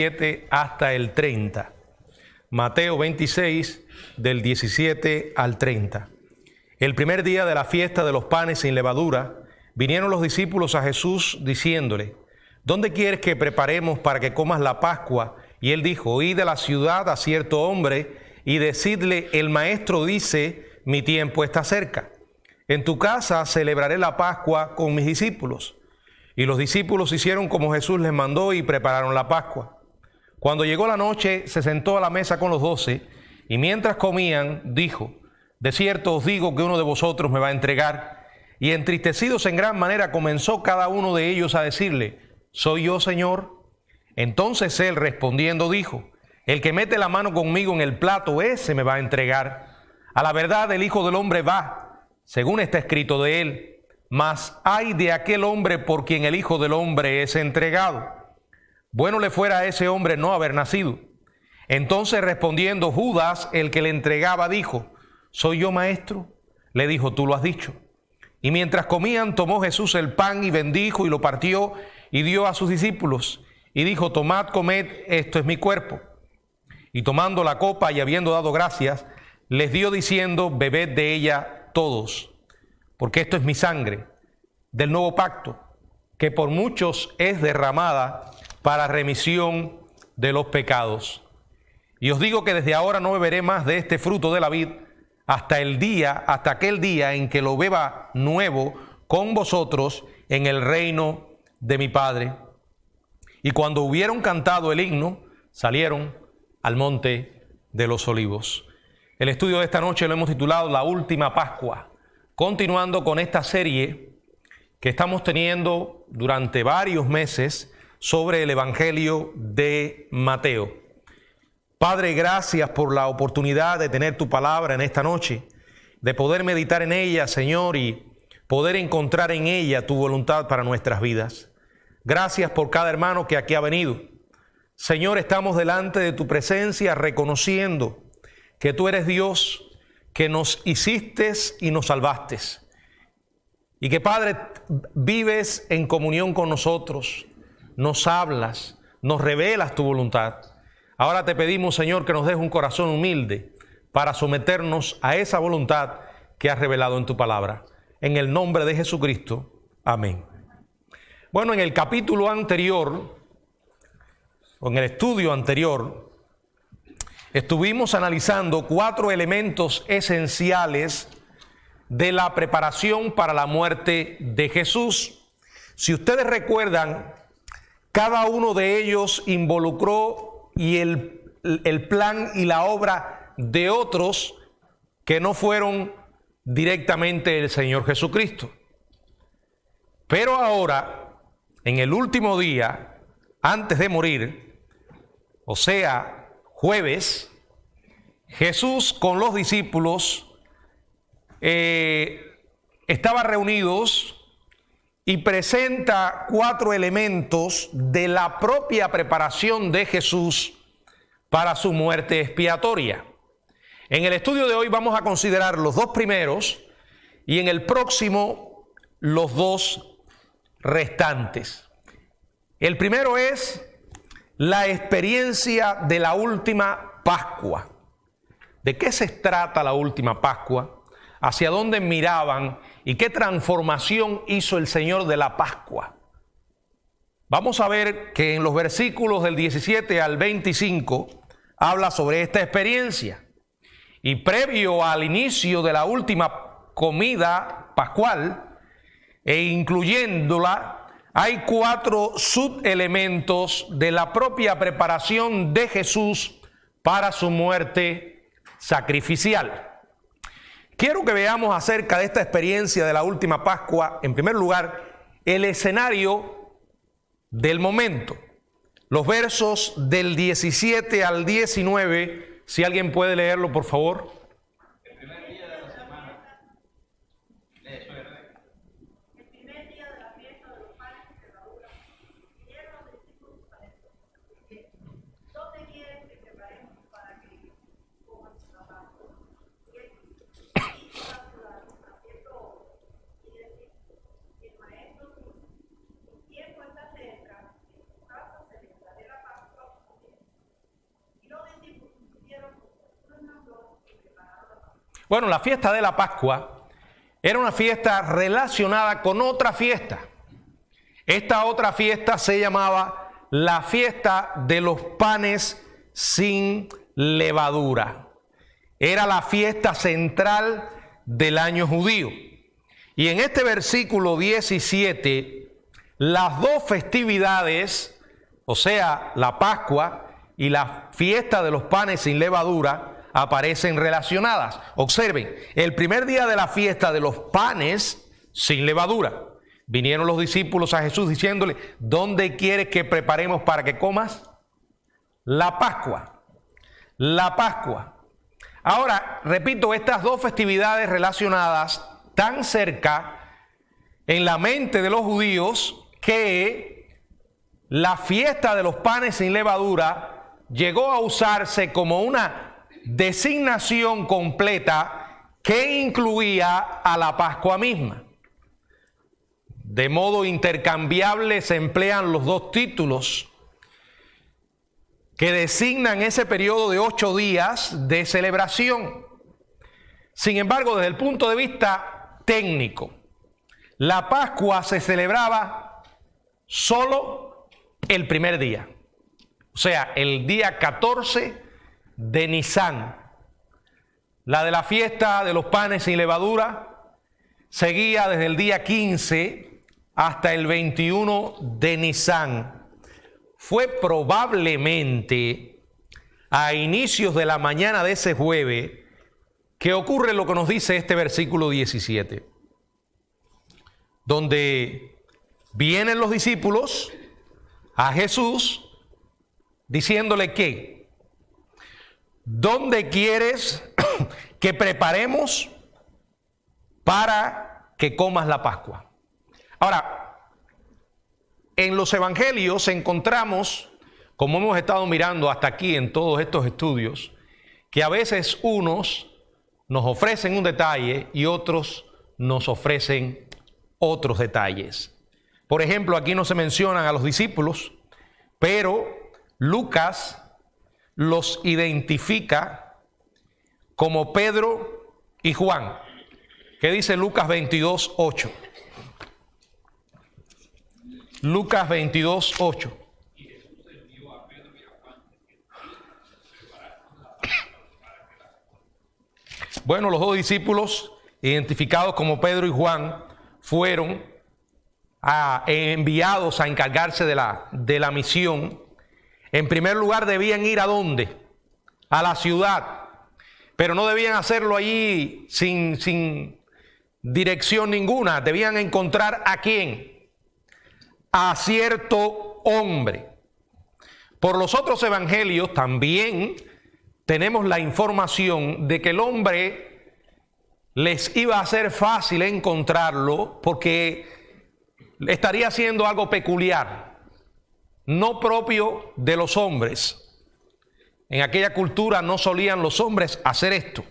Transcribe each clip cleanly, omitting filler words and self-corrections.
17 hasta el 30. Mateo 26, del 17 al 30. El primer día de la fiesta de los panes sin levadura, vinieron los discípulos a Jesús diciéndole: ¿Dónde quieres que preparemos para que comas la Pascua? Y él dijo: Id de la ciudad a cierto hombre y decidle: el maestro dice, mi tiempo está cerca. En tu casa celebraré la Pascua con mis discípulos. Y los discípulos hicieron como Jesús les mandó y prepararon la Pascua. Cuando llegó la noche, se sentó a la mesa con los 12, y mientras comían, dijo: de cierto os digo que uno de vosotros me va a entregar. Y entristecidos en gran manera, comenzó cada uno de ellos a decirle: ¿soy yo, Señor? Entonces él respondiendo dijo: el que mete la mano conmigo en el plato, ese me va a entregar. A la verdad, el Hijo del Hombre va, según está escrito de él, mas ay de aquel hombre por quien el Hijo del Hombre es entregado. Bueno le fuera a ese hombre no haber nacido. Entonces respondiendo Judas, el que le entregaba, dijo: ¿soy yo, maestro? Le dijo: tú lo has dicho. Y mientras comían, tomó Jesús el pan y bendijo y lo partió y dio a sus discípulos. Y dijo: tomad, comed, esto es mi cuerpo. Y tomando la copa y habiendo dado gracias, les dio diciendo: bebed de ella todos, porque esto es mi sangre del nuevo pacto, que por muchos es derramada para remisión de los pecados. Y os digo que desde ahora no beberé más de este fruto de la vid hasta aquel día en que lo beba nuevo con vosotros en el reino de mi Padre. Y cuando hubieron cantado el himno, salieron al monte de los olivos. El estudio de esta noche lo hemos titulado La Última Pascua, continuando con esta serie que estamos teniendo durante varios meses sobre el Evangelio de Mateo. Padre, gracias por la oportunidad de tener tu palabra en esta noche, de poder meditar en ella, Señor, y poder encontrar en ella tu voluntad para nuestras vidas. Gracias por cada hermano que aquí ha venido. Señor, estamos delante de tu presencia reconociendo que tú eres Dios, que nos hiciste y nos salvaste. Y que, Padre, vives en comunión con nosotros, nos hablas, nos revelas tu voluntad. Ahora te pedimos, Señor, que nos des un corazón humilde para someternos a esa voluntad que has revelado en tu palabra. En el nombre de Jesucristo. Amén. Bueno, en el capítulo anterior, o en el estudio anterior, estuvimos analizando 4 elementos esenciales de la preparación para la muerte de Jesús. Si ustedes recuerdan, cada uno de ellos involucró el plan y la obra de otros que no fueron directamente el Señor Jesucristo. Pero ahora, en el último día, antes de morir, o sea, jueves, Jesús con los discípulos estaba reunidos y presenta 4 elementos de la propia preparación de Jesús para su muerte expiatoria. En el estudio de hoy vamos a considerar los 2 primeros y en el próximo los 2 restantes. El primero es la experiencia de la última Pascua. ¿De qué se trata la última Pascua? ¿Hacia dónde miraban y qué transformación hizo el Señor de la Pascua? Vamos a ver que en los versículos del 17 al 25 habla sobre esta experiencia. Y previo al inicio de la última comida pascual e incluyéndola, hay 4 subelementos de la propia preparación de Jesús para su muerte sacrificial. Quiero que veamos acerca de esta experiencia de la última Pascua, en primer lugar, el escenario del momento. Los versos del 17 al 19, si alguien puede leerlo, por favor. El primer día de la semana. El primer día de la fiesta de los panes sin levadura, vinieron los discípulos a Jesús. ¿Dónde quieres que preparemos para que coman la Pascua? Y él dijo: a la ciudad, a cierto hombre, y decir: el maestro dice, mi tiempo está cerca, en tu casa celebraré la Pascua con Bueno, la fiesta de la Pascua era una fiesta relacionada con otra fiesta. Esta otra fiesta se llamaba la fiesta de los panes sin levadura. Era la fiesta central del año judío. Y en este versículo 17, las dos festividades, o sea, la Pascua y la fiesta de los panes sin levadura, aparecen relacionadas. Observen, el primer día de la fiesta de los panes sin levadura, vinieron los discípulos a Jesús diciéndole: ¿dónde quieres que preparemos para que comas? La Pascua. La Pascua. Ahora, repito, estas dos festividades relacionadas tan cerca en la mente de los judíos que la fiesta de los panes sin levadura llegó a usarse como una designación completa que incluía a la Pascua misma. De modo intercambiable se emplean los dos títulos que designan ese periodo de 8 días de celebración. Sin embargo, desde el punto de vista técnico, la Pascua se celebraba solo el primer día, o sea, el día 14 de Nisán. La de la fiesta de los panes sin levadura seguía desde el día 15 hasta el 21 de Nisán. Fue probablemente a inicios de la mañana de ese jueves que ocurre lo que nos dice este versículo 17, donde vienen los discípulos a Jesús diciéndole que ¿dónde quieres que preparemos para que comas la Pascua? Ahora, en los evangelios encontramos, como hemos estado mirando hasta aquí en todos estos estudios, que a veces unos nos ofrecen un detalle y otros nos ofrecen otros detalles. Por ejemplo, aquí no se mencionan a los discípulos, pero Lucas los identifica como Pedro y Juan. ¿Qué dice Lucas 22:8? Lucas 22:8. Bueno, los dos discípulos, identificados como Pedro y Juan, fueron enviados a encargarse de la misión. En primer lugar, debían ir ¿a dónde? A la ciudad, pero no debían hacerlo allí sin dirección ninguna. Debían encontrar ¿a quién? A cierto hombre. Por los otros evangelios también tenemos la información de que el hombre les iba a ser fácil encontrarlo porque estaría haciendo algo peculiar, no propio de los hombres. En aquella cultura no solían los hombres hacer esto: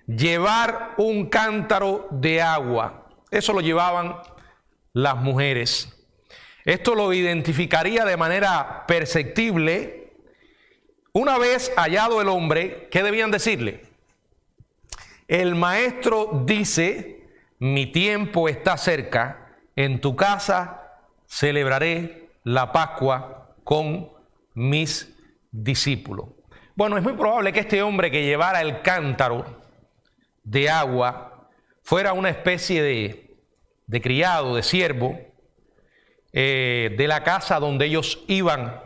llevar un cántaro de agua. Eso lo llevaban las mujeres. Esto lo identificaría de manera perceptible. Una vez hallado el hombre, ¿qué debían decirle? El maestro dice: mi tiempo está cerca, en tu casa celebraré la Pascua con mis discípulos. Bueno, es muy probable que este hombre que llevara el cántaro de agua fuera una especie de criado, de siervo, de la casa donde ellos iban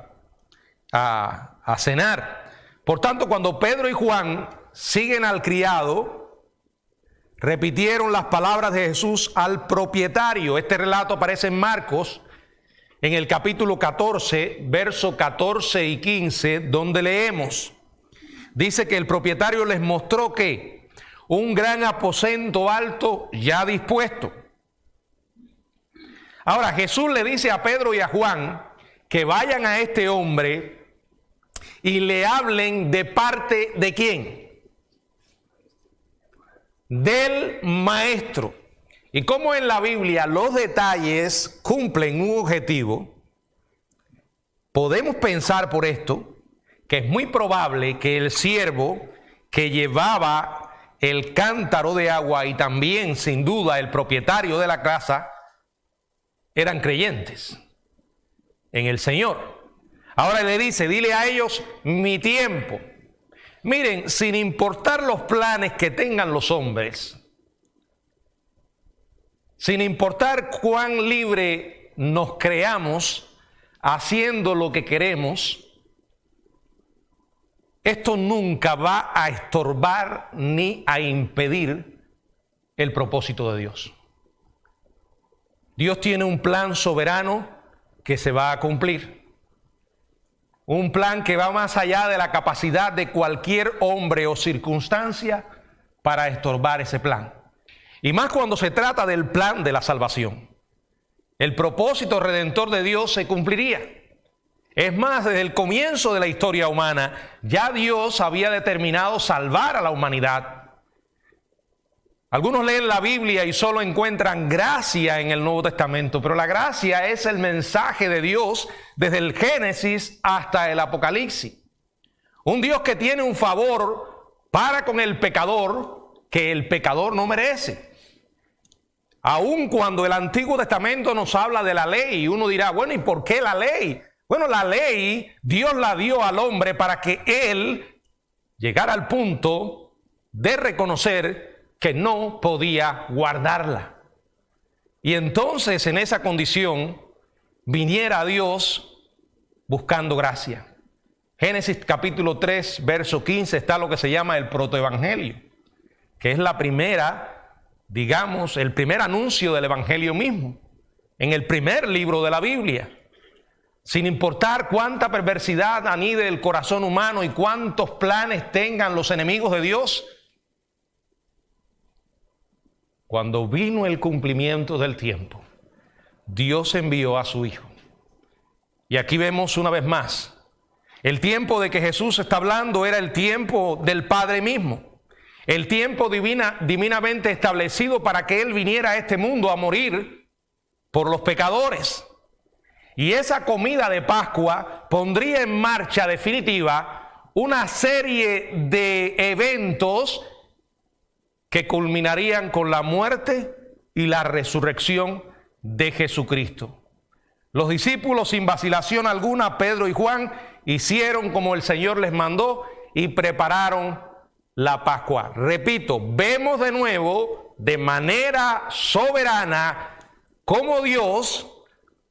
a cenar. Por tanto, cuando Pedro y Juan siguen al criado, repitieron las palabras de Jesús al propietario. Este relato aparece en Marcos, en el capítulo 14, versos 14 y 15, donde leemos. Dice que el propietario les mostró que un gran aposento alto ya dispuesto. Ahora, Jesús le dice a Pedro y a Juan que vayan a este hombre y le hablen de parte de ¿quién? Del maestro. Y como en la Biblia los detalles cumplen un objetivo, podemos pensar por esto que es muy probable que el siervo que llevaba el cántaro de agua y también, sin duda, el propietario de la casa, eran creyentes en el Señor. Ahora le dice, dile a ellos mi tiempo. Miren, sin importar los planes que tengan los hombres, sin importar cuán libre nos creamos haciendo lo que queremos, esto nunca va a estorbar ni a impedir el propósito de Dios. Dios tiene un plan soberano que se va a cumplir. Un plan que va más allá de la capacidad de cualquier hombre o circunstancia para estorbar ese plan. Y más cuando se trata del plan de la salvación. El propósito redentor de Dios se cumpliría. Es más, desde el comienzo de la historia humana, ya Dios había determinado salvar a la humanidad. Algunos leen la Biblia y solo encuentran gracia en el Nuevo Testamento, pero la gracia es el mensaje de Dios desde el Génesis hasta el Apocalipsis. Un Dios que tiene un favor para con el pecador que el pecador no merece. Aun cuando el Antiguo Testamento nos habla de la ley, uno dirá, bueno, ¿y por qué la ley? Bueno, la ley Dios la dio al hombre para que él llegara al punto de reconocer que no podía guardarla. Y entonces en esa condición viniera a Dios buscando gracia. Génesis capítulo 3, verso 15 está lo que se llama el protoevangelio, que es la primera, digamos, el primer anuncio del evangelio mismo, en el primer libro de la Biblia. Sin importar cuánta perversidad anide el corazón humano y cuántos planes tengan los enemigos de Dios, cuando vino el cumplimiento del tiempo, Dios envió a su Hijo. Y aquí vemos una vez más, el tiempo de que Jesús está hablando era el tiempo del Padre mismo, el tiempo divinamente establecido para que Él viniera a este mundo a morir por los pecadores. Y esa comida de Pascua pondría en marcha definitiva una serie de eventos que culminarían con la muerte y la resurrección de Jesucristo. Los discípulos, sin vacilación alguna, Pedro y Juan, hicieron como el Señor les mandó y prepararon la Pascua. Repito, vemos de nuevo de manera soberana cómo Dios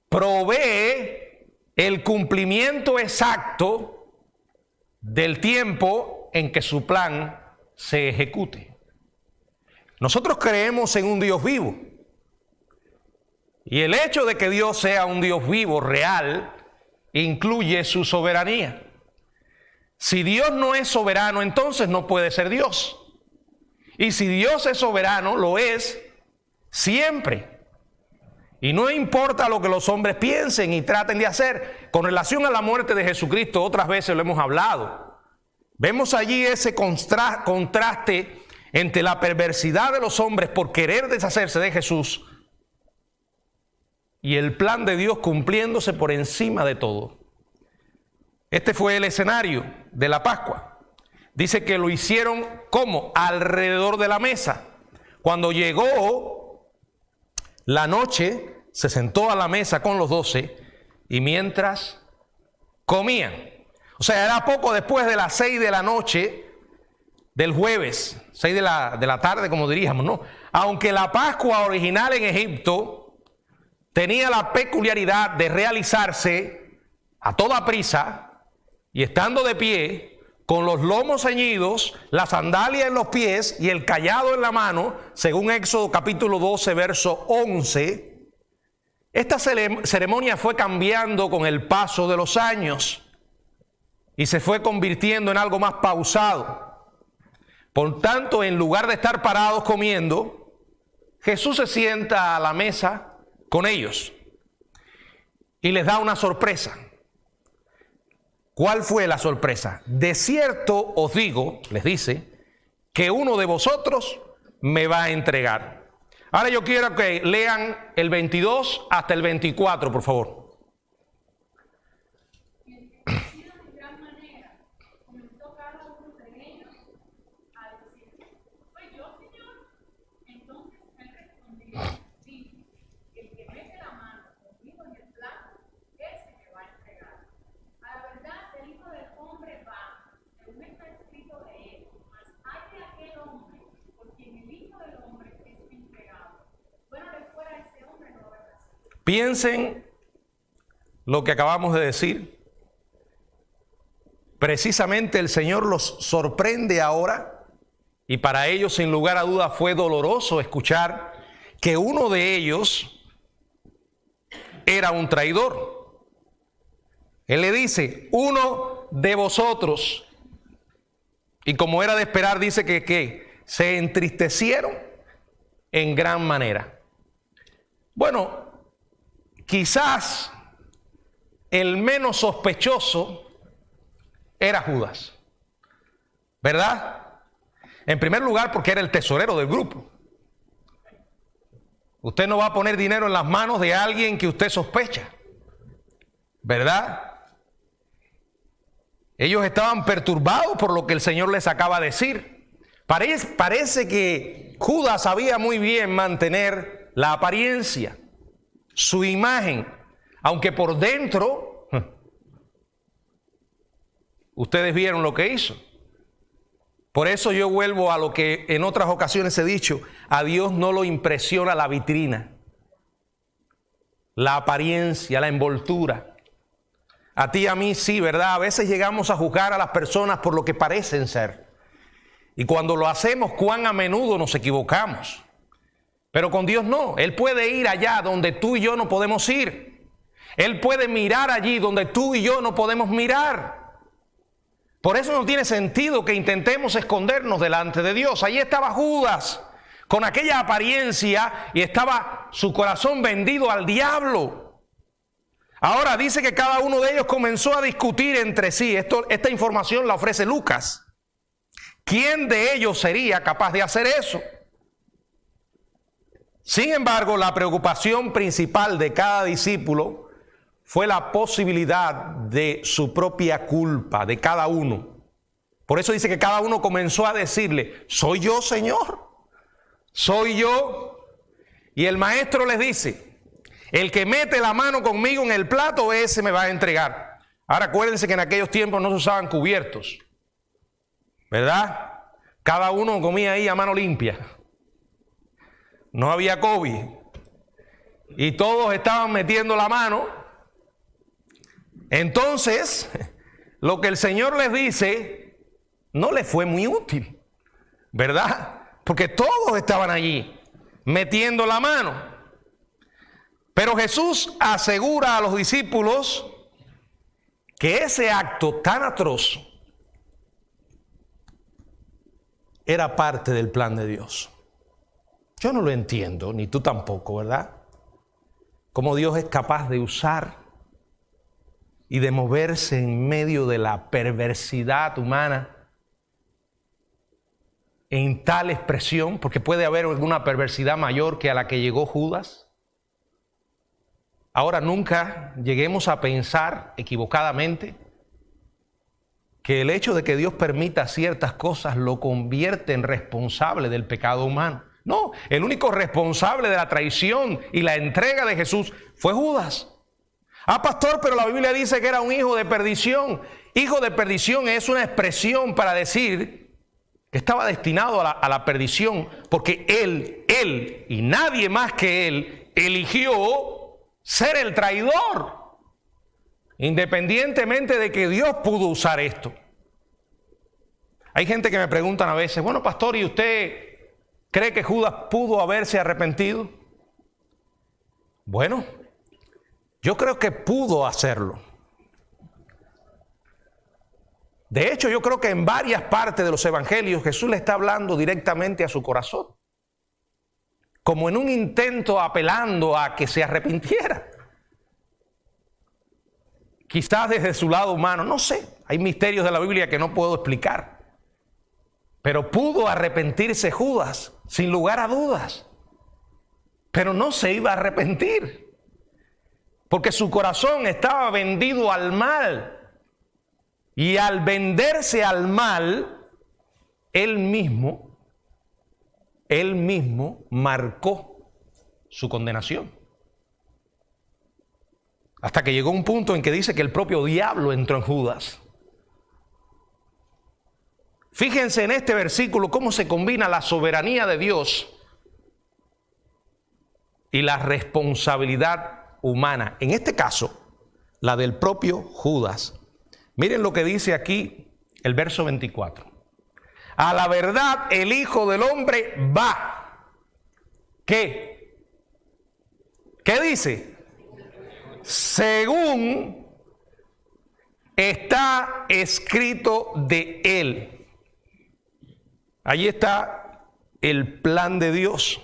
provee el cumplimiento exacto del tiempo en que su plan se ejecute. Nosotros creemos en un Dios vivo. Y el hecho de que Dios sea un Dios vivo, real, incluye su soberanía. Si Dios no es soberano, entonces no puede ser Dios. Y si Dios es soberano, lo es siempre. Y no importa lo que los hombres piensen y traten de hacer. Con relación a la muerte de Jesucristo, otras veces lo hemos hablado. Vemos allí ese contraste entre la perversidad de los hombres por querer deshacerse de Jesús y el plan de Dios cumpliéndose por encima de todo. Este fue el escenario de la Pascua. Dice que lo hicieron ¿cómo? Alrededor de la mesa. Cuando llegó la noche, se sentó a la mesa con los 12 y mientras comían. O sea, era poco después de las 6 de la noche del jueves, 6 de la tarde, como diríamos, ¿no? Aunque la Pascua original en Egipto tenía la peculiaridad de realizarse a toda prisa y estando de pie, con los lomos ceñidos, la sandalia en los pies y el cayado en la mano, según Éxodo capítulo 12, verso 11, esta ceremonia fue cambiando con el paso de los años y se fue convirtiendo en algo más pausado. Por tanto, en lugar de estar parados comiendo, Jesús se sienta a la mesa con ellos y les da una sorpresa. ¿Cuál fue la sorpresa? De cierto os digo, les dice, que uno de vosotros me va a entregar. Ahora yo quiero que lean el 22 hasta el 24, por favor. Soy yo, Señor? Entonces él respondió, dijo, el que mete la mano conmigo en el plato, ese me va a entregar. A la verdad, el Hijo del Hombre va, según está escrito de él, mas hay de aquel hombre por quien el Hijo del Hombre es entregado. Bueno, de fuera ese hombre no va a haber nacido. Piensen lo que acabamos de decir. Precisamente el Señor los sorprende ahora, y para ellos sin lugar a duda fue doloroso escuchar que uno de ellos era un traidor. Él le dice, uno de vosotros, y como era de esperar, dice que se entristecieron en gran manera. Bueno, quizás el menos sospechoso era Judas, ¿verdad? En primer lugar, porque era el tesorero del grupo. Usted no va a poner dinero en las manos de alguien que usted sospecha, ¿verdad? Ellos estaban perturbados por lo que el Señor les acaba de decir. Parece que Judas sabía muy bien mantener la apariencia, su imagen, aunque por dentro ustedes vieron lo que hizo. Por eso yo vuelvo a lo que en otras ocasiones he dicho, a Dios no lo impresiona la vitrina, la apariencia, la envoltura. A ti y a mí sí, ¿verdad? A veces llegamos a juzgar a las personas por lo que parecen ser. Y cuando lo hacemos, cuán a menudo nos equivocamos. Pero con Dios no. Él puede ir allá donde tú y yo no podemos ir. Él puede mirar allí donde tú y yo no podemos mirar. Por eso no tiene sentido que intentemos escondernos delante de Dios. Allí estaba Judas con aquella apariencia y estaba su corazón vendido al diablo. Ahora dice que cada uno de ellos comenzó a discutir entre sí. Esta información la ofrece Lucas. ¿Quién de ellos sería capaz de hacer eso? Sin embargo, la preocupación principal de cada discípulo fue la posibilidad de su propia culpa, de cada uno. Por eso dice que cada uno comenzó a decirle, ¿soy yo, Señor? ¿Soy yo? Y el maestro les dice, el que mete la mano conmigo en el plato, ese me va a entregar. Ahora acuérdense que en aquellos tiempos no se usaban cubiertos, ¿verdad? Cada uno comía ahí a mano limpia. No había COVID. Y todos estaban metiendo la mano. Entonces, lo que el Señor les dice no les fue muy útil, ¿verdad? Porque todos estaban allí metiendo la mano. Pero Jesús asegura a los discípulos que ese acto tan atroz era parte del plan de Dios. Yo no lo entiendo, ni tú tampoco, ¿verdad? Cómo Dios es capaz de usar y de moverse en medio de la perversidad humana en tal expresión, porque puede haber alguna perversidad mayor que a la que llegó Judas. Ahora nunca lleguemos a pensar equivocadamente que el hecho de que Dios permita ciertas cosas lo convierte en responsable del pecado humano. No, el único responsable de la traición y la entrega de Jesús fue Judas. Ah, pastor, pero la Biblia dice que era un hijo de perdición. Hijo de perdición es una expresión para decir que estaba destinado a la perdición, porque él y nadie más que él eligió ser el traidor, independientemente de que Dios pudo usar esto. Hay gente que me preguntan a veces, bueno, pastor, ¿y usted cree que Judas pudo haberse arrepentido? Bueno, yo creo que pudo hacerlo. De hecho, yo creo que en varias partes de los evangelios Jesús le está hablando directamente a su corazón, como en un intento apelando a que se arrepintiera. Quizás desde su lado humano, no sé, hay misterios de la Biblia que no puedo explicar. Pero pudo arrepentirse Judas, sin lugar a dudas. Pero no se iba a arrepentir, porque su corazón estaba vendido al mal. Y al venderse al mal, él mismo Él mismo marcó su condenación. Hasta que llegó un punto en que dice que el propio diablo entró en Judas. Fíjense en este versículo cómo se combina la soberanía de Dios y la responsabilidad humana. En este caso, la del propio Judas. Miren lo que dice aquí el verso 24. A la verdad, el Hijo del Hombre va. ¿Qué? ¿Qué dice? Según está escrito de él. Allí está el plan de Dios,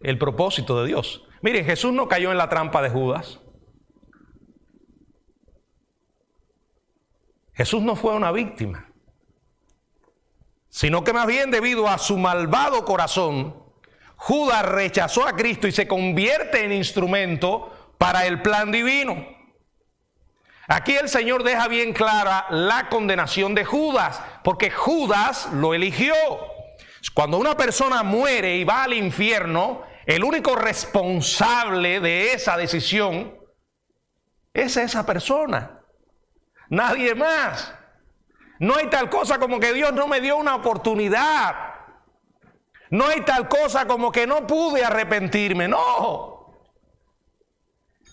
el propósito de Dios. Miren, Jesús no cayó en la trampa de Judas. Jesús no fue una víctima, sino que más bien debido a su malvado corazón, Judas rechazó a Cristo y se convierte en instrumento para el plan divino. Aquí el Señor deja bien clara la condenación de Judas, porque Judas lo eligió. Cuando una persona muere y va al infierno, el único responsable de esa decisión es esa persona, nadie más. No hay tal cosa como que Dios no me dio una oportunidad. No hay tal cosa como que no pude arrepentirme, no.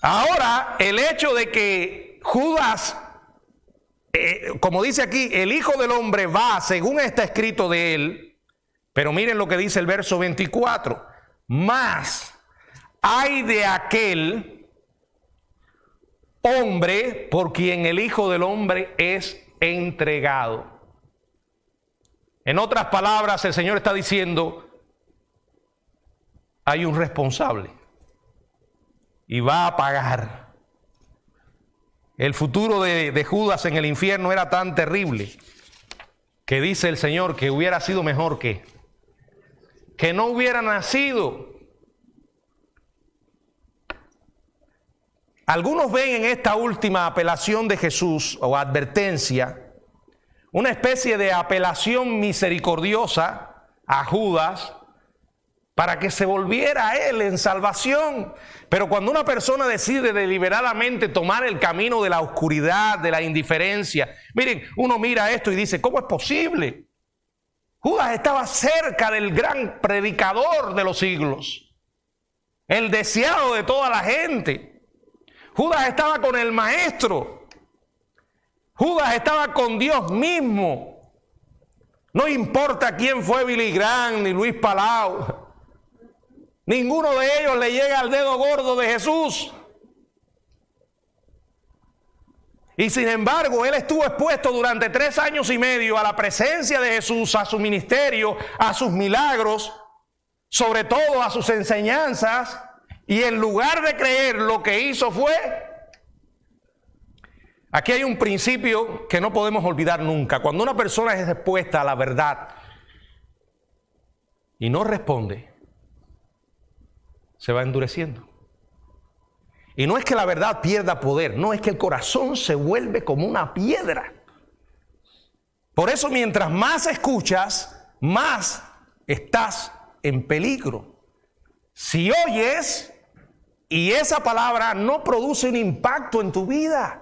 Ahora, el hecho de que Judas, como dice aquí, el Hijo del Hombre va, según está escrito de él, pero miren lo que dice el verso 24, más hay de aquel hombre por quien el Hijo del Hombre es entregado. En otras palabras, el Señor está diciendo, hay un responsable y va a pagar. El futuro de Judas en el infierno era tan terrible que dice el Señor que hubiera sido mejor que no hubiera nacido. Algunos ven en esta última apelación de Jesús o advertencia una especie de apelación misericordiosa a Judas para que se volviera a él en salvación. Pero cuando una persona decide deliberadamente tomar el camino de la oscuridad, de la indiferencia, miren, uno mira esto y dice, ¿cómo es posible? Judas estaba cerca del gran predicador de los siglos, el deseado de toda la gente. Judas estaba con el maestro. Judas estaba con Dios mismo. No importa quién fue Billy Graham ni Luis Palau. Ninguno de ellos le llega al dedo gordo de Jesús. Y sin embargo, él estuvo expuesto durante 3 años y medio a la presencia de Jesús, a su ministerio, a sus milagros, sobre todo a sus enseñanzas. Y en lugar de creer, lo que hizo fue... Aquí hay un principio que no podemos olvidar nunca. Cuando una persona es expuesta a la verdad y no responde, se va endureciendo. Y no es que la verdad pierda poder, no, es que el corazón se vuelve como una piedra. Por eso mientras más escuchas, más estás en peligro. Si oyes y esa palabra no produce un impacto en tu vida.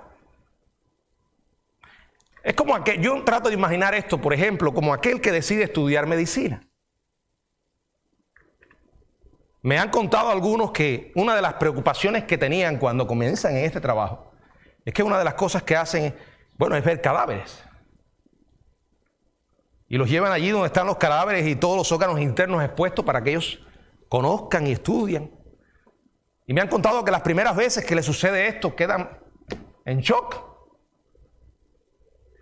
Es como aquel, yo trato de imaginar esto, por ejemplo, como aquel que decide estudiar medicina. Me han contado algunos que una de las preocupaciones que tenían cuando comienzan en este trabajo es que una de las cosas que hacen, bueno, es ver cadáveres. Y los llevan allí donde están los cadáveres y todos los órganos internos expuestos para que ellos conozcan y estudien. Y me han contado que las primeras veces que les sucede esto quedan en shock.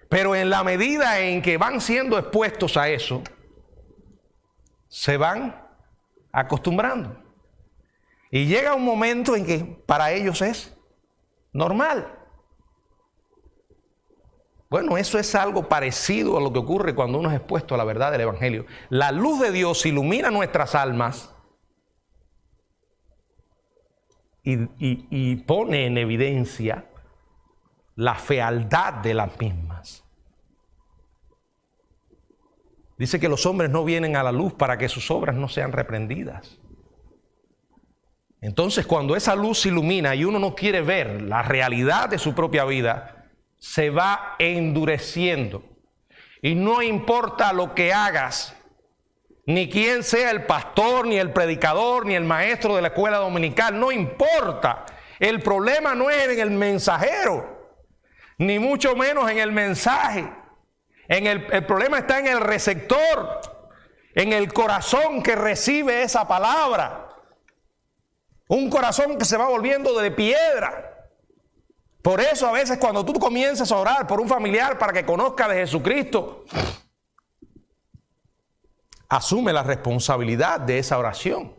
Pero en la medida en que van siendo expuestos a eso, se van acostumbrando. Y llega un momento en que para ellos es normal. Bueno, eso es algo parecido a lo que ocurre cuando uno es expuesto a la verdad del Evangelio. La luz de Dios ilumina nuestras almas y pone en evidencia la fealdad de las mismas. Dice que los hombres no vienen a la luz para que sus obras no sean reprendidas. Entonces, cuando esa luz se ilumina y uno no quiere ver la realidad de su propia vida, se va endureciendo. Y no importa lo que hagas, ni quién sea el pastor, ni el predicador, ni el maestro de la escuela dominical, no importa. El problema no es en el mensajero, ni mucho menos en el mensaje. El problema está en el receptor, en el corazón que recibe esa palabra. Un corazón que se va volviendo de piedra. Por eso a veces cuando tú comienzas a orar por un familiar para que conozca de Jesucristo, asume la responsabilidad de esa oración.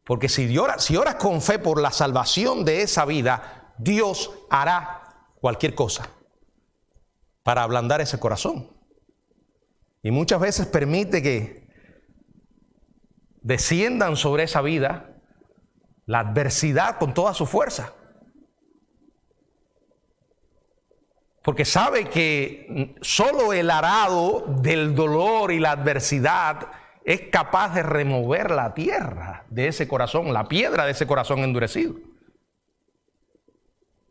Porque si oras con fe por la salvación de esa vida, Dios hará cualquier cosa para ablandar ese corazón. Y muchas veces permite que desciendan sobre esa vida la adversidad con toda su fuerza. Porque sabe que solo el arado del dolor y la adversidad es capaz de remover la tierra de ese corazón, la piedra de ese corazón endurecido.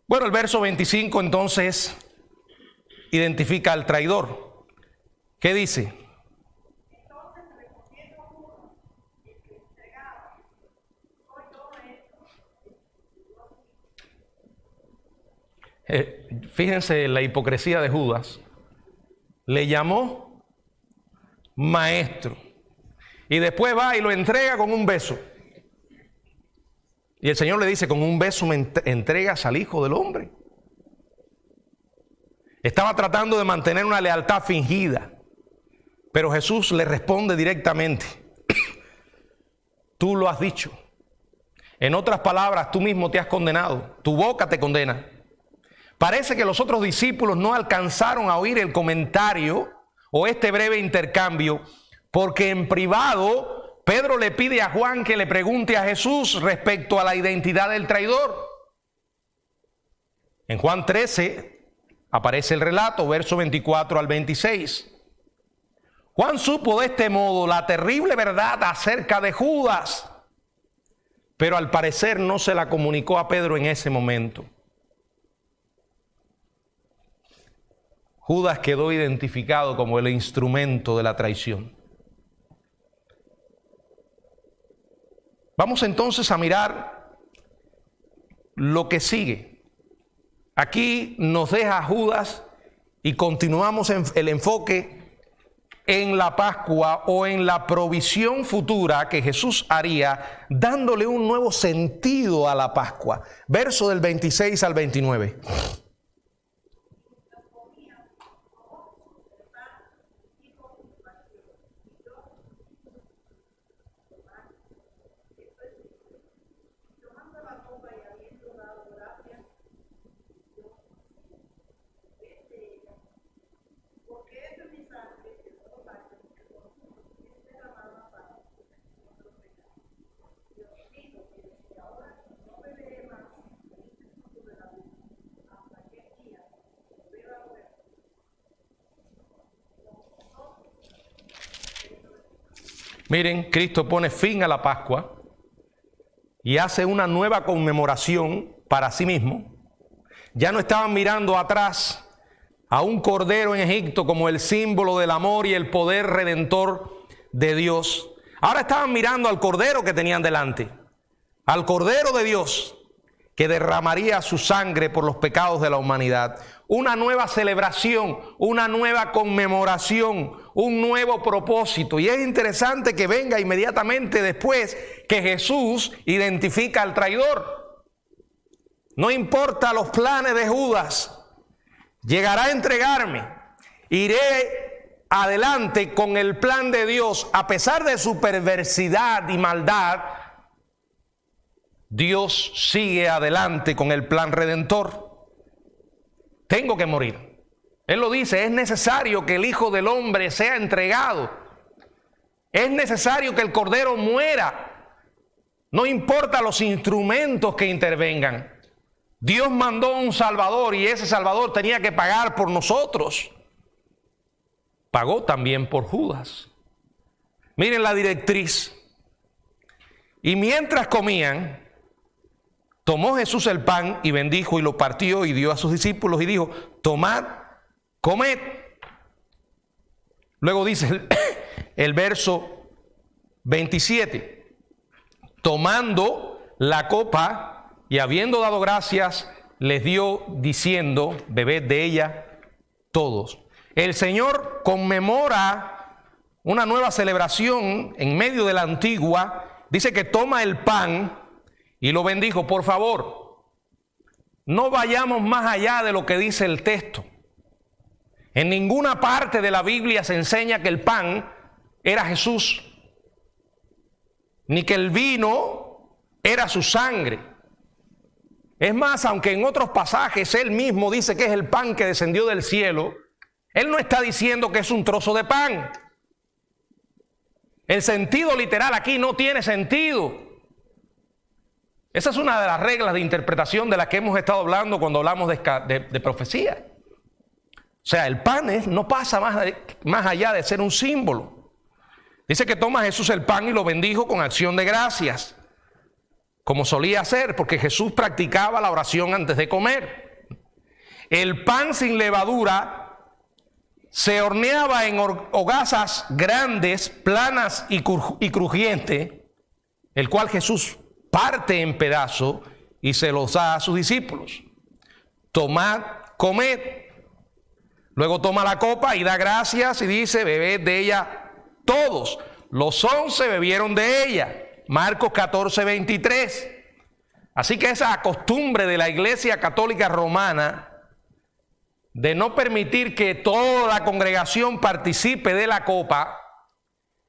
Bueno, el verso 25 entonces identifica al traidor. ¿Qué dice? Entonces respondiendo Judas, el que entregaba, soy yo esto. Fíjense la hipocresía de Judas. Le llamó maestro y después va y lo entrega con un beso. Y el Señor le dice: con un beso me entregas al Hijo del Hombre. Estaba tratando de mantener una lealtad fingida, pero Jesús le responde directamente: tú lo has dicho. En otras palabras, tú mismo te has condenado, tu boca te condena. Parece que los otros discípulos no alcanzaron a oír el comentario o este breve intercambio, porque en privado Pedro le pide a Juan que le pregunte a Jesús respecto a la identidad del traidor. En Juan 13 aparece el relato, verso 24 al 26. Juan supo de este modo la terrible verdad acerca de Judas, pero al parecer no se la comunicó a Pedro en ese momento. Judas quedó identificado como el instrumento de la traición. Vamos entonces a mirar lo que sigue. Aquí nos deja Judas y continuamos el enfoque en la Pascua o en la provisión futura que Jesús haría, dándole un nuevo sentido a la Pascua. Verso del 26 al 29. Miren, Cristo pone fin a la Pascua y hace una nueva conmemoración para sí mismo. Ya no estaban mirando atrás a un cordero en Egipto como el símbolo del amor y el poder redentor de Dios. Ahora estaban mirando al cordero que tenían delante, al cordero de Dios que derramaría su sangre por los pecados de la humanidad. Una nueva celebración, una nueva conmemoración, un nuevo propósito. Y es interesante que venga inmediatamente después que Jesús identifica al traidor. No importa los planes de Judas, llegará a entregarme. Iré adelante con el plan de Dios. A pesar de su perversidad y maldad, Dios sigue adelante con el plan redentor. Tengo que morir. Él lo dice, es necesario que el Hijo del Hombre sea entregado. Es necesario que el Cordero muera. No importa los instrumentos que intervengan. Dios mandó un Salvador y ese Salvador tenía que pagar por nosotros. pagó también por Judas. Miren la directriz. Y mientras comían, tomó Jesús el pan y bendijo y lo partió y dio a sus discípulos y dijo: tomad, comed. Luego dice el verso 27, tomando la copa y habiendo dado gracias, les dio diciendo: bebed de ella todos. El Señor conmemora una nueva celebración en medio de la antigua. Dice que toma el pan y lo bendijo. Por favor, no vayamos más allá de lo que dice el texto. En ninguna parte de la Biblia se enseña que el pan era Jesús, ni que el vino era su sangre. Es más, aunque en otros pasajes él mismo dice que es el pan que descendió del cielo, él no está diciendo que es un trozo de pan. El sentido literal aquí no tiene sentido. Esa es una de las reglas de interpretación de las que hemos estado hablando cuando hablamos de profecía. O sea, el pan no pasa más allá de ser un símbolo. Dice que toma Jesús el pan y lo bendijo con acción de gracias, como solía hacer, porque Jesús practicaba la oración antes de comer. El pan sin levadura se horneaba en hogazas grandes, planas y crujientes, el cual Jesús parte en pedazos y se los da a sus discípulos. Tomad, comed. Luego toma la copa y da gracias y dice: bebed de ella todos. Los 11 bebieron de ella. Marcos 14, 23. Así que esa costumbre de la Iglesia Católica Romana de no permitir que toda la congregación participe de la copa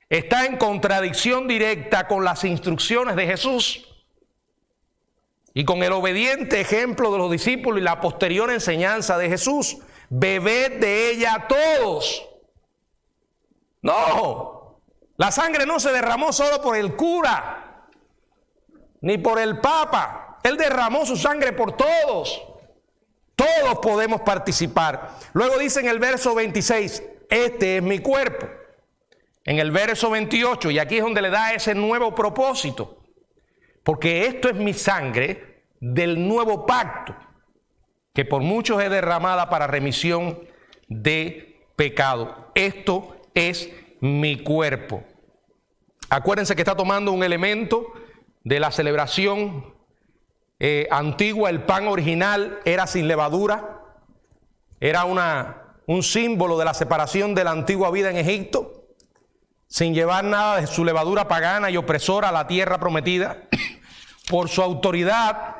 está en contradicción directa con las instrucciones de Jesús y con el obediente ejemplo de los discípulos y la posterior enseñanza de Jesús. Bebed de ella todos. No, la sangre no se derramó solo por el cura ni por el papa. Él derramó su sangre por todos. Todos podemos participar. Luego dice en el verso 26, este es mi cuerpo. En el verso 28, y aquí es donde le da ese nuevo propósito, porque esto es mi sangre del nuevo pacto, que por muchos es derramada para remisión de pecado. Esto es mi cuerpo. Acuérdense que está tomando un elemento de la celebración antigua. El pan original era sin levadura, era un símbolo de la separación de la antigua vida en Egipto, sin llevar nada de su levadura pagana y opresora a la tierra prometida. Por su autoridad,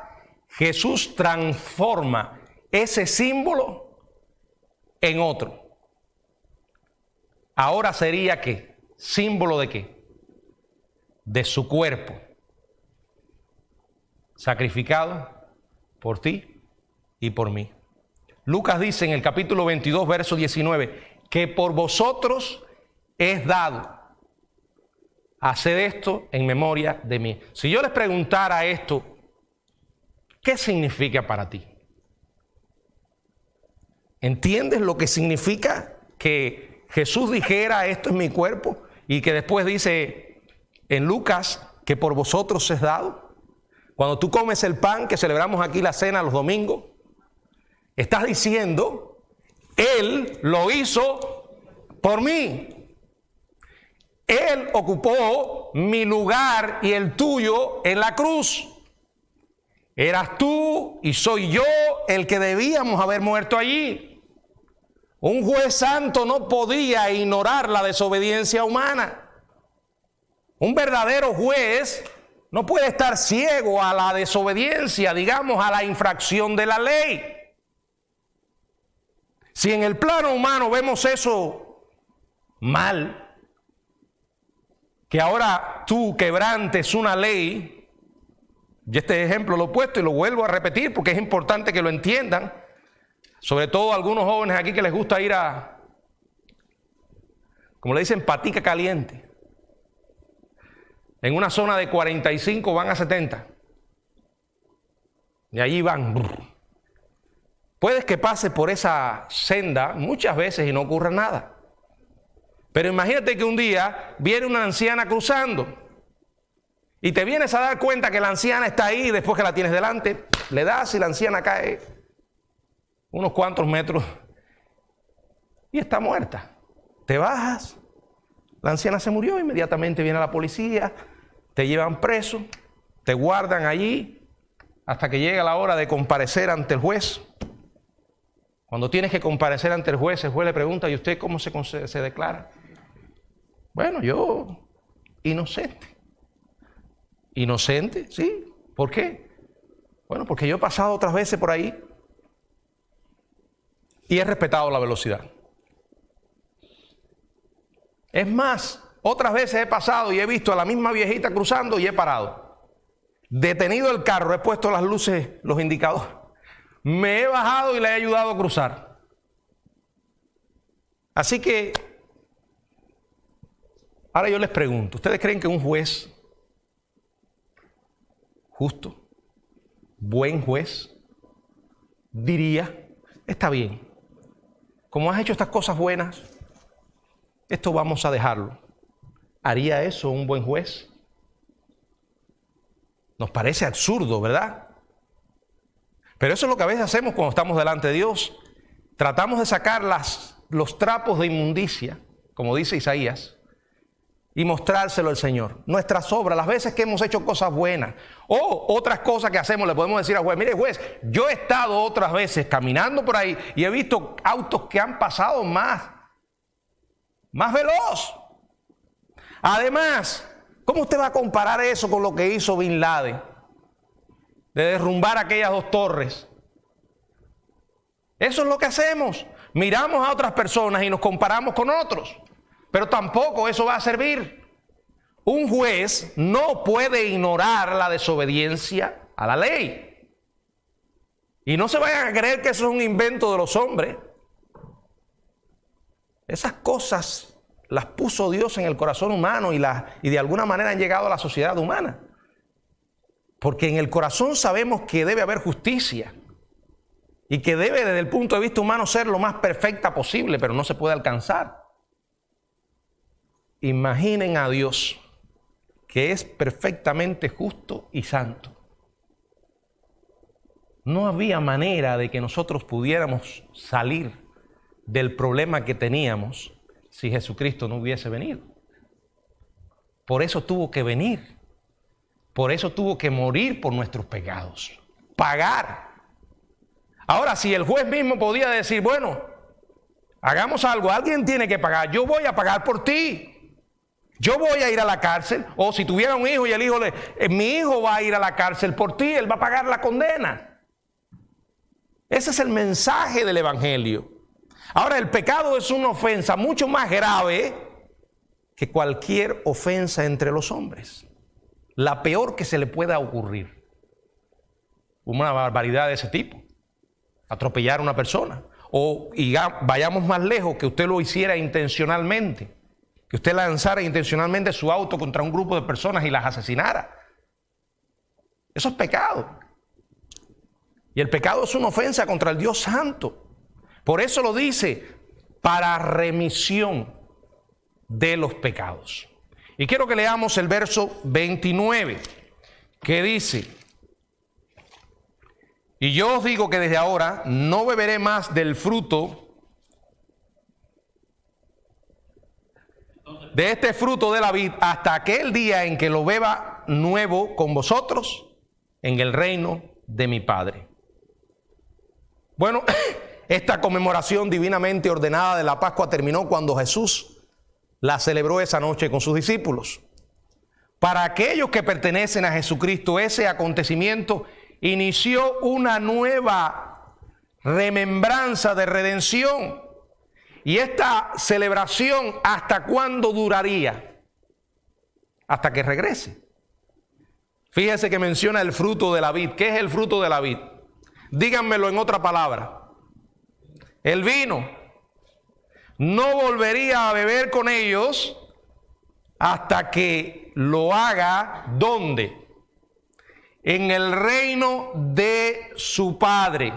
Jesús transforma ese símbolo en otro. Ahora sería ¿qué? ¿Símbolo de qué? De su cuerpo, sacrificado por ti y por mí. Lucas dice en el capítulo 22, verso 19, que por vosotros es dado. Haced esto en memoria de mí. Si yo les preguntara esto, ¿qué significa para ti? ¿Entiendes lo que significa que Jesús dijera esto es mi cuerpo? Y que después dice en Lucas que por vosotros es dado. Cuando tú comes el pan, que celebramos aquí la cena los domingos, estás diciendo, Él lo hizo por mí. Él ocupó mi lugar y el tuyo en la cruz. Eras tú y soy yo el que debíamos haber muerto allí. Un juez santo no podía ignorar la desobediencia humana. Un verdadero juez no puede estar ciego a la desobediencia, digamos, a la infracción de la ley. Si en el plano humano vemos eso mal, que ahora tú quebrantes una ley, y este ejemplo lo he puesto y lo vuelvo a repetir porque es importante que lo entiendan, sobre todo algunos jóvenes aquí que les gusta ir a, como le dicen, patica caliente. En una zona de 45 van a 70. Y allí van. Puedes que pase por esa senda muchas veces y no ocurra nada. Pero imagínate que un día viene una anciana cruzando y te vienes a dar cuenta que la anciana está ahí y después que la tienes delante, le das y la anciana cae unos cuantos metros y está muerta. Te bajas, la anciana se murió, inmediatamente viene la policía, te llevan preso, te guardan allí hasta que llega la hora de comparecer ante el juez. Cuando tienes que comparecer ante el juez le pregunta, ¿y usted cómo se declara? Bueno, yo, inocente. ¿Inocente? Sí. ¿Por qué? Bueno, porque yo he pasado otras veces por ahí y he respetado la velocidad. Es más, otras veces he pasado y he visto a la misma viejita cruzando y he parado. Detenido el carro, he puesto las luces, los indicadores. Me he bajado y le he ayudado a cruzar. Así que, ahora yo les pregunto, ¿ustedes creen que un juez justo, buen juez, diría, está bien, como has hecho estas cosas buenas, esto vamos a dejarlo? ¿Haría eso un buen juez? Nos parece absurdo, ¿verdad? Pero eso es lo que a veces hacemos cuando estamos delante de Dios. Tratamos de sacar los trapos de inmundicia, como dice Isaías, y mostrárselo al Señor. Nuestras obras, las veces que hemos hecho cosas buenas, o otras cosas que hacemos, le podemos decir al juez, mire juez, yo he estado otras veces caminando por ahí y he visto autos que han pasado más veloz. Además, ¿cómo usted va a comparar eso con lo que hizo Bin Laden? De derrumbar aquellas 2 torres. Eso es lo que hacemos. Miramos a otras personas y nos comparamos con otros. Pero tampoco eso va a servir. Un juez no puede ignorar la desobediencia a la ley. Y no se vayan a creer que eso es un invento de los hombres. Esas cosas las puso Dios en el corazón humano y de alguna manera han llegado a la sociedad humana. Porque en el corazón sabemos que debe haber justicia y que debe desde el punto de vista humano ser lo más perfecta posible, pero no se puede alcanzar. Imaginen a Dios, que es perfectamente justo y santo. No había manera de que nosotros pudiéramos salir del problema que teníamos si Jesucristo no hubiese venido. Por eso tuvo que venir. Por eso tuvo que morir por nuestros pecados. Pagar. Ahora, si el juez mismo podía decir, bueno, hagamos algo, alguien tiene que pagar, yo voy a pagar por ti. Yo voy a ir a la cárcel. O si tuviera un hijo y el hijo mi hijo va a ir a la cárcel por ti, él va a pagar la condena. Ese es el mensaje del Evangelio. Ahora, el pecado es una ofensa mucho más grave que cualquier ofensa entre los hombres. La peor que se le pueda ocurrir. Una barbaridad de ese tipo. Atropellar a una persona. O vayamos más lejos, que usted lo hiciera intencionalmente. Que usted lanzara intencionalmente su auto contra un grupo de personas y las asesinara. Eso es pecado. Y el pecado es una ofensa contra el Dios Santo. Por eso lo dice, para remisión de los pecados. Y quiero que leamos el verso 29, que dice, y yo os digo que desde ahora no beberé más del fruto, de este fruto de la vid, hasta aquel día en que lo beba nuevo con vosotros en el reino de mi Padre. Bueno, esta conmemoración divinamente ordenada de la Pascua terminó cuando Jesús la celebró esa noche con sus discípulos. Para aquellos que pertenecen a Jesucristo, ese acontecimiento inició una nueva remembranza de redención. Y esta celebración, ¿hasta cuándo duraría? Hasta que regrese. Fíjese que menciona el fruto de la vid. ¿Qué es el fruto de la vid? Díganmelo en otra palabra. El vino. No volvería a beber con ellos hasta que lo haga, ¿dónde? En el reino de su Padre.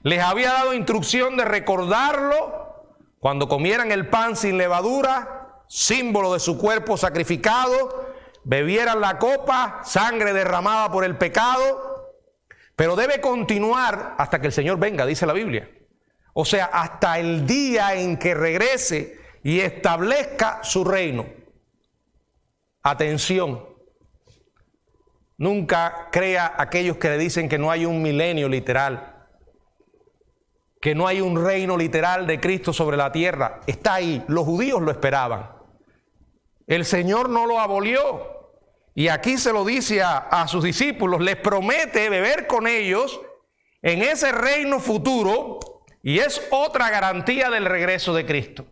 Les había dado instrucción de recordarlo Cuando comieran el pan sin levadura, símbolo de su cuerpo sacrificado, bebieran la copa, sangre derramada por el pecado, pero debe continuar hasta que el Señor venga, dice la Biblia. O sea, hasta el día en que regrese y establezca su reino. Atención, nunca crea aquellos que le dicen que no hay un milenio literal, que no hay un reino literal de Cristo sobre la tierra. Está ahí, los judíos lo esperaban. El Señor no lo abolió. Y aquí se lo dice a sus discípulos, les promete beber con ellos en ese reino futuro, y es otra garantía del regreso de Cristo.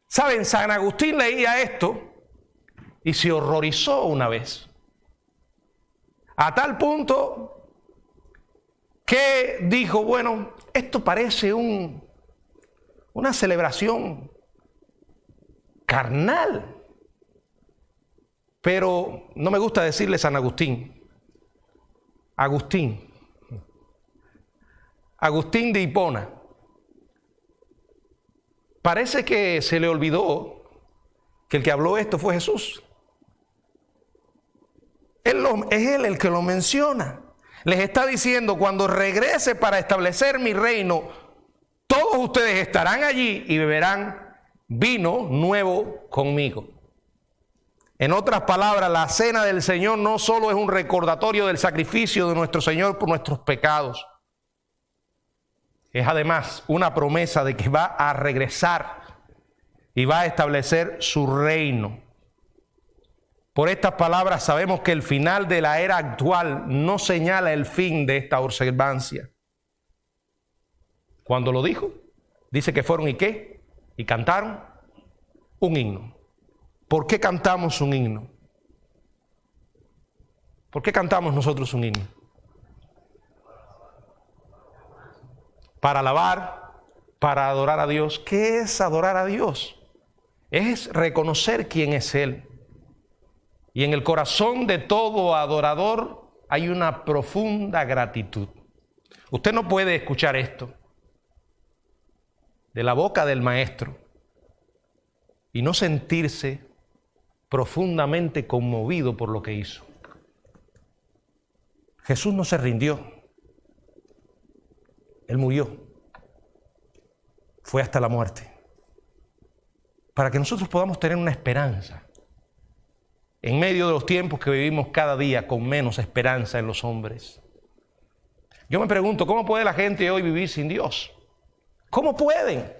Saben, San Agustín leía esto y se horrorizó una vez. A tal punto que dijo, bueno, esto parece una celebración carnal. Pero no me gusta decirle San Agustín. Agustín de Hipona. Parece que se le olvidó que el que habló esto fue Jesús. Es Él el que lo menciona. Les está diciendo, cuando regrese para establecer mi reino, todos ustedes estarán allí y beberán vino nuevo conmigo. En otras palabras, la cena del Señor no solo es un recordatorio del sacrificio de nuestro Señor por nuestros pecados, es además una promesa de que va a regresar y va a establecer su reino. Por estas palabras sabemos que el final de la era actual no señala el fin de esta observancia. Cuando lo dijo, dice que fueron y qué, y cantaron un himno. ¿Por qué cantamos un himno? ¿Por qué cantamos nosotros un himno? Para alabar, para adorar a Dios. ¿Qué es adorar a Dios? Es reconocer quién es Él. Y en el corazón de todo adorador hay una profunda gratitud. Usted no puede escuchar esto de la boca del Maestro y no sentirse profundamente conmovido por lo que hizo. Jesús no se rindió. Él murió. Fue hasta la muerte. Para que nosotros podamos tener una esperanza en medio de los tiempos que vivimos cada día con menos esperanza en los hombres. Yo me pregunto, ¿cómo puede la gente hoy vivir sin Dios? ¿Cómo pueden?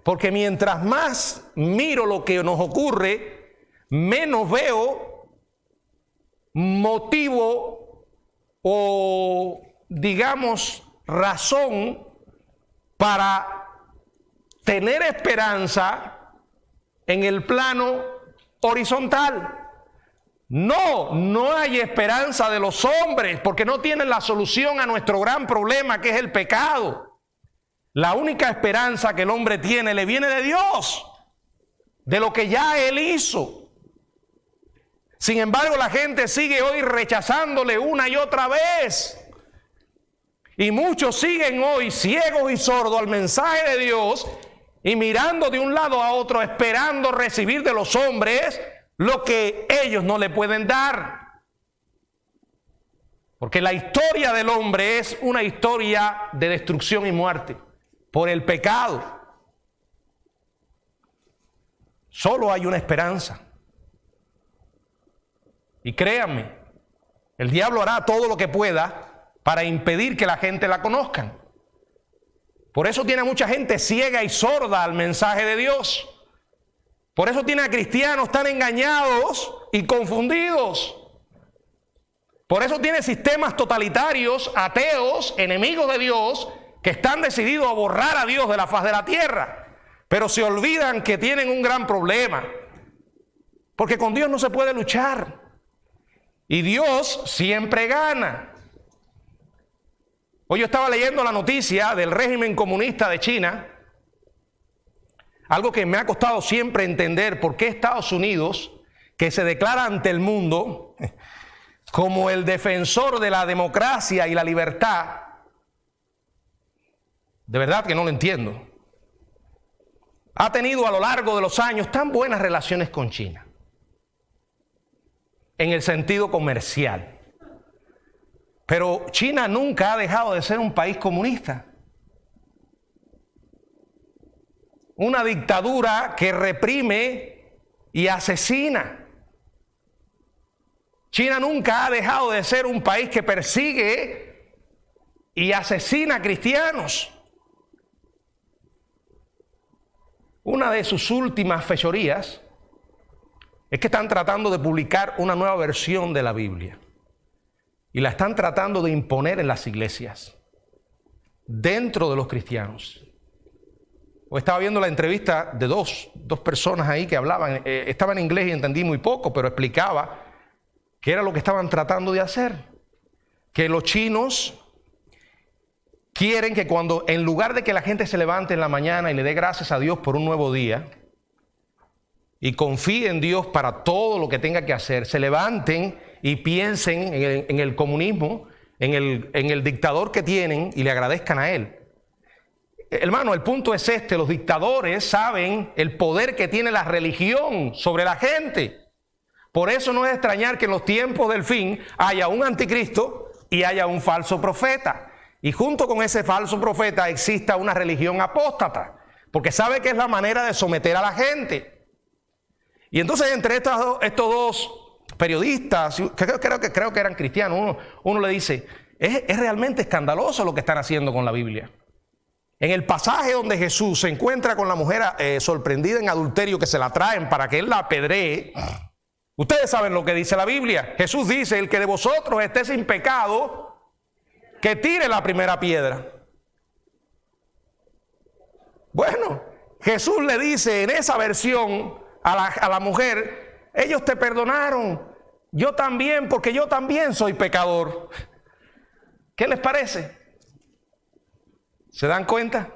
Porque mientras más miro lo que nos ocurre, menos veo motivo o, digamos, razón para tener esperanza en el plano horizontal. No hay esperanza de los hombres porque no tienen la solución a nuestro gran problema, que es el pecado. La única esperanza que el hombre tiene le viene de Dios, de lo que ya Él hizo. Sin embargo, la gente sigue hoy rechazándole una y otra vez. Y muchos siguen hoy ciegos y sordos al mensaje de Dios y mirando de un lado a otro, esperando recibir de los hombres lo que ellos no le pueden dar. Porque la historia del hombre es una historia de destrucción y muerte por el pecado. Solo hay una esperanza. Y créanme, el diablo hará todo lo que pueda para impedir que la gente la conozcan. Por eso tiene a mucha gente ciega y sorda al mensaje de Dios. Por eso tiene a cristianos tan engañados y confundidos. Por eso tiene sistemas totalitarios, ateos, enemigos de Dios, que están decididos a borrar a Dios de la faz de la tierra. Pero se olvidan que tienen un gran problema. Porque con Dios no se puede luchar. Y Dios siempre gana. Hoy yo estaba leyendo la noticia del régimen comunista de China. Algo que me ha costado siempre entender por qué Estados Unidos, que se declara ante el mundo como el defensor de la democracia y la libertad, de verdad que no lo entiendo. ha tenido a lo largo de los años tan buenas relaciones con China, en el sentido comercial. Pero China nunca ha dejado de ser un país comunista. Una dictadura que reprime y asesina. China nunca ha dejado de ser un país que persigue y asesina a cristianos. Una de sus últimas fechorías es que están tratando de publicar una nueva versión de la Biblia y la están tratando de imponer en las iglesias, dentro de los cristianos. O estaba viendo la entrevista de dos personas ahí que hablaban, estaba en inglés y entendí muy poco, pero explicaba qué era lo que estaban tratando de hacer. Que los chinos quieren que cuando, en lugar de que la gente se levante en la mañana y le dé gracias a Dios por un nuevo día y confíe en Dios para todo lo que tenga que hacer, se levanten y piensen en el comunismo, en el dictador que tienen y le agradezcan a él. Hermano, el punto es este: los dictadores saben el poder que tiene la religión sobre la gente. Por eso no es extrañar que en los tiempos del fin haya un anticristo y haya un falso profeta. Y junto con ese falso profeta exista una religión apóstata, porque sabe que es la manera de someter a la gente. Y entonces entre estos dos periodistas, creo que eran cristianos, uno le dice, es realmente escandaloso lo que están haciendo con la Biblia. En el pasaje donde Jesús se encuentra con la mujer sorprendida en adulterio, que se la traen para que él la apedree, ustedes saben lo que dice la Biblia. Jesús dice, el que de vosotros esté sin pecado, que tire la primera piedra. Bueno, Jesús le dice en esa versión a la mujer, ellos te perdonaron, yo también, porque yo también soy pecador. ¿Qué les parece? ¿Se dan cuenta?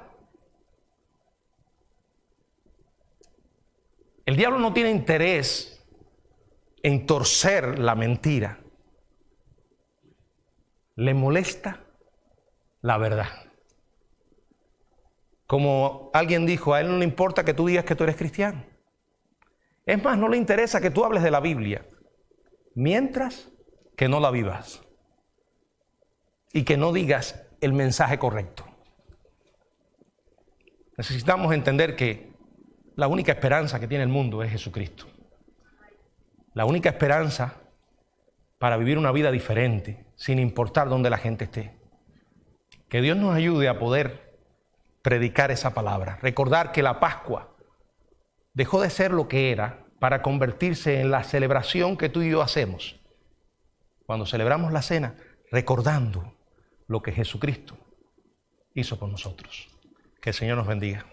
El diablo no tiene interés en torcer la mentira. Le molesta la verdad. Como alguien dijo, a él no le importa que tú digas que tú eres cristiano. Es más, no le interesa que tú hables de la Biblia, mientras que no la vivas y que no digas el mensaje correcto. Necesitamos entender que la única esperanza que tiene el mundo es Jesucristo. La única esperanza para vivir una vida diferente, sin importar dónde la gente esté. Que Dios nos ayude a poder predicar esa palabra. Recordar que la Pascua dejó de ser lo que era para convertirse en la celebración que tú y yo hacemos. Cuando celebramos la cena, recordando lo que Jesucristo hizo con nosotros. Que el Señor nos bendiga.